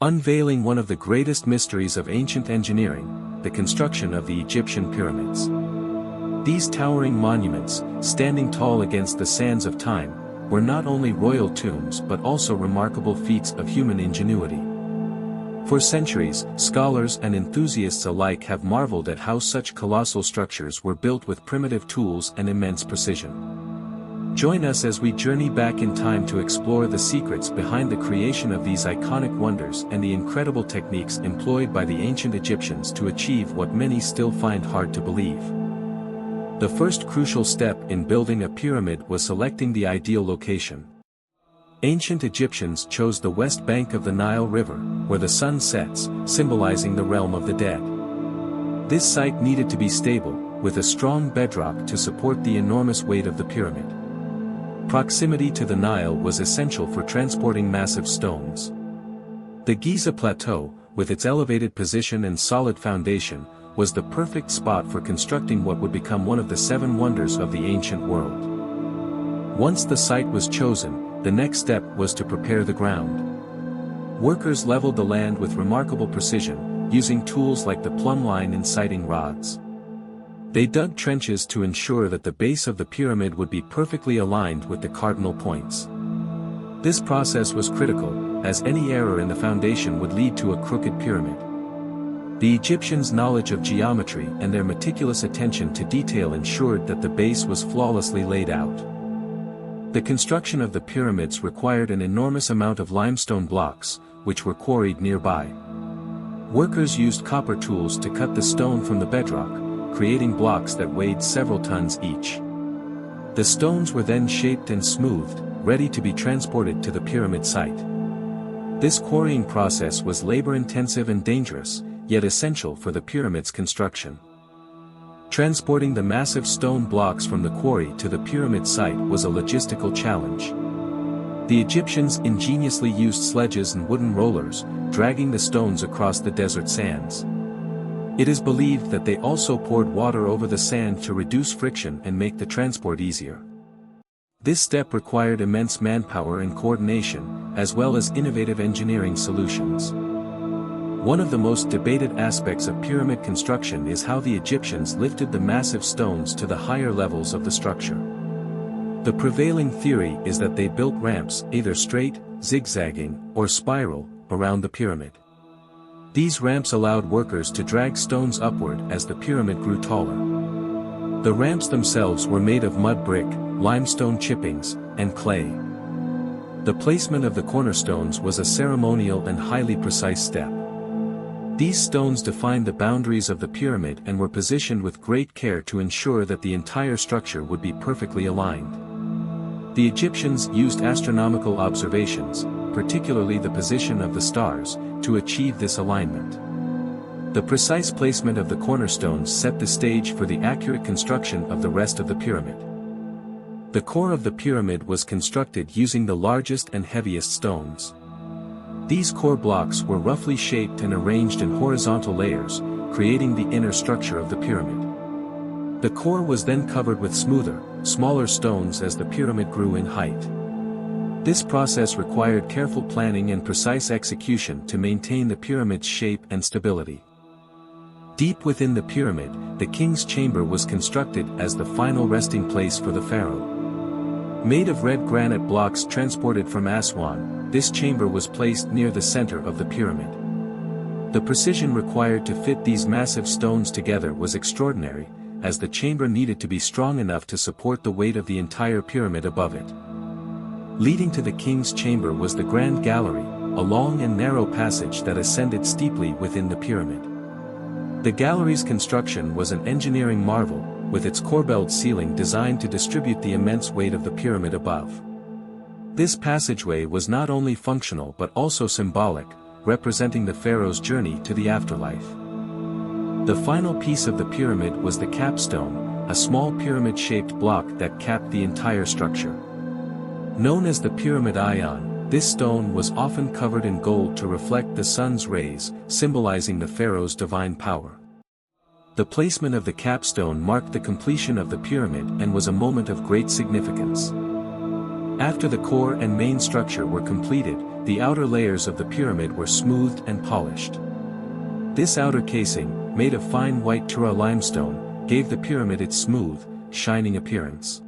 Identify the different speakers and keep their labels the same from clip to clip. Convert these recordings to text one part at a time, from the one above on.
Speaker 1: unveiling one of the greatest mysteries of ancient engineering, the construction of the Egyptian pyramids. These towering monuments, standing tall against the sands of time, were not only royal tombs but also remarkable feats of human ingenuity. For centuries, scholars and enthusiasts alike have marveled at how such colossal structures were built with primitive tools and immense precision. Join us as we journey back in time to explore the secrets behind the creation of these iconic wonders and the incredible techniques employed by the ancient Egyptians to achieve what many still find hard to believe. The first crucial step in building a pyramid was selecting the ideal location. Ancient Egyptians chose the west bank of the Nile River, where the sun sets, symbolizing the realm of the dead. This site needed to be stable, with a strong bedrock to support the enormous weight of the pyramid. Proximity to the Nile was essential for transporting massive stones. The Giza Plateau, with its elevated position and solid foundation, was the perfect spot for constructing what would become one of the 7 wonders of the ancient world. Once the site was chosen, the next step was to prepare the ground. Workers leveled the land with remarkable precision, using tools like the plumb line and sighting rods. They dug trenches to ensure that the base of the pyramid would be perfectly aligned with the cardinal points. This process was critical, as any error in the foundation would lead to a crooked pyramid. The Egyptians' knowledge of geometry and their meticulous attention to detail ensured that the base was flawlessly laid out. The construction of the pyramids required an enormous amount of limestone blocks, which were quarried nearby. Workers used copper tools to cut the stone from the bedrock, creating blocks that weighed several tons each. The stones were then shaped and smoothed, ready to be transported to the pyramid site. This quarrying process was labor-intensive and dangerous, yet essential for the pyramid's construction. Transporting the massive stone blocks from the quarry to the pyramid site was a logistical challenge. The Egyptians ingeniously used sledges and wooden rollers, dragging the stones across the desert sands. It is believed that they also poured water over the sand to reduce friction and make the transport easier. This step required immense manpower and coordination, as well as innovative engineering solutions. One of the most debated aspects of pyramid construction is how the Egyptians lifted the massive stones to the higher levels of the structure. The prevailing theory is that they built ramps, either straight, zigzagging, or spiral, around the pyramid. These ramps allowed workers to drag stones upward as the pyramid grew taller. The ramps themselves were made of mud brick, limestone chippings, and clay. The placement of the cornerstones was a ceremonial and highly precise step. These stones defined the boundaries of the pyramid and were positioned with great care to ensure that the entire structure would be perfectly aligned. The Egyptians used astronomical observations, particularly the position of the stars, to achieve this alignment. The precise placement of the cornerstones set the stage for the accurate construction of the rest of the pyramid. The core of the pyramid was constructed using the largest and heaviest stones. These core blocks were roughly shaped and arranged in horizontal layers, creating the inner structure of the pyramid. The core was then covered with smoother, smaller stones as the pyramid grew in height. This process required careful planning and precise execution to maintain the pyramid's shape and stability. Deep within the pyramid, the king's chamber was constructed as the final resting place for the pharaoh. Made of red granite blocks transported from Aswan, this chamber was placed near the center of the pyramid. The precision required to fit these massive stones together was extraordinary, as the chamber needed to be strong enough to support the weight of the entire pyramid above it. Leading to the king's chamber was the Grand Gallery, a long and narrow passage that ascended steeply within the pyramid. The gallery's construction was an engineering marvel, with its corbelled ceiling designed to distribute the immense weight of the pyramid above. This passageway was not only functional but also symbolic, representing the pharaoh's journey to the afterlife. The final piece of the pyramid was the capstone, a small pyramid-shaped block that capped the entire structure. Known as the pyramid ion, this stone was often covered in gold to reflect the sun's rays, symbolizing the pharaoh's divine power. The placement of the capstone marked the completion of the pyramid and was a moment of great significance. After the core and main structure were completed, the outer layers of the pyramid were smoothed and polished. This outer casing, made of fine white Tura limestone, gave the pyramid its smooth, shining appearance.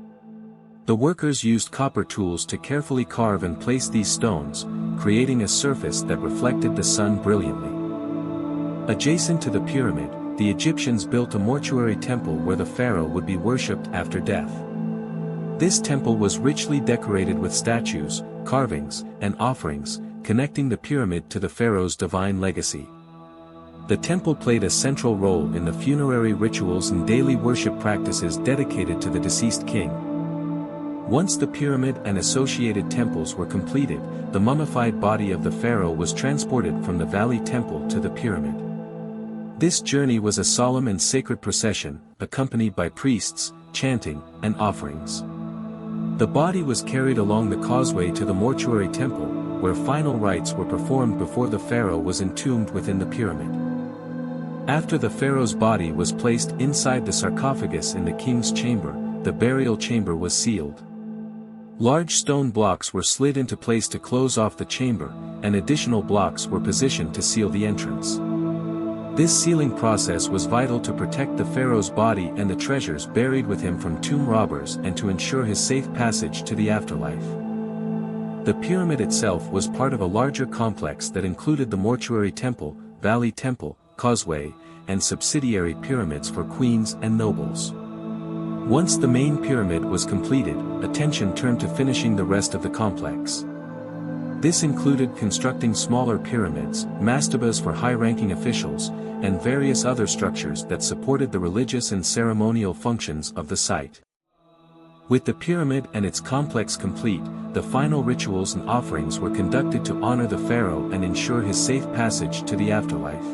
Speaker 1: The workers used copper tools to carefully carve and place these stones, creating a surface that reflected the sun brilliantly. Adjacent to the pyramid, the Egyptians built a mortuary temple where the pharaoh would be worshipped after death. This temple was richly decorated with statues, carvings, and offerings, connecting the pyramid to the pharaoh's divine legacy. The temple played a central role in the funerary rituals and daily worship practices dedicated to the deceased king. Once the pyramid and associated temples were completed, the mummified body of the pharaoh was transported from the valley temple to the pyramid. This journey was a solemn and sacred procession, accompanied by priests, chanting, and offerings. The body was carried along the causeway to the mortuary temple, where final rites were performed before the pharaoh was entombed within the pyramid. After the pharaoh's body was placed inside the sarcophagus in the king's chamber, the burial chamber was sealed. Large stone blocks were slid into place to close off the chamber, and additional blocks were positioned to seal the entrance. This sealing process was vital to protect the pharaoh's body and the treasures buried with him from tomb robbers and to ensure his safe passage to the afterlife. The pyramid itself was part of a larger complex that included the mortuary temple, valley temple, causeway, and subsidiary pyramids for queens and nobles. Once the main pyramid was completed, attention turned to finishing the rest of the complex. This included constructing smaller pyramids, mastabas for high-ranking officials, and various other structures that supported the religious and ceremonial functions of the site. With the pyramid and its complex complete, the final rituals and offerings were conducted to honor the pharaoh and ensure his safe passage to the afterlife.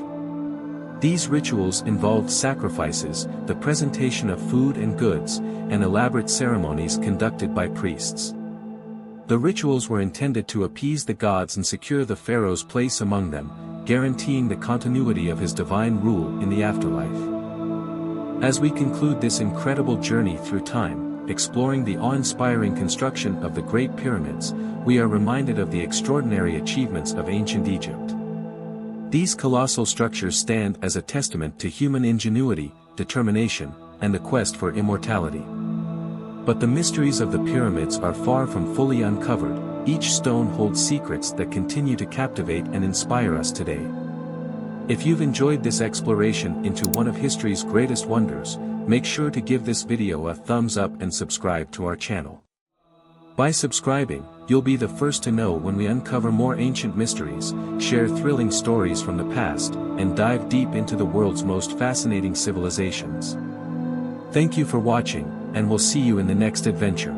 Speaker 1: These rituals involved sacrifices, the presentation of food and goods, and elaborate ceremonies conducted by priests. The rituals were intended to appease the gods and secure the pharaoh's place among them, guaranteeing the continuity of his divine rule in the afterlife. As we conclude this incredible journey through time, exploring the awe-inspiring construction of the Great Pyramids, we are reminded of the extraordinary achievements of ancient Egypt. These colossal structures stand as a testament to human ingenuity, determination, and the quest for immortality. But the mysteries of the pyramids are far from fully uncovered. Each stone holds secrets that continue to captivate and inspire us today. If you've enjoyed this exploration into one of history's greatest wonders, make sure to give this video a thumbs up and subscribe to our channel. By subscribing, you'll be the first to know when we uncover more ancient mysteries, share thrilling stories from the past, and dive deep into the world's most fascinating civilizations. Thank you for watching, and we'll see you in the next adventure.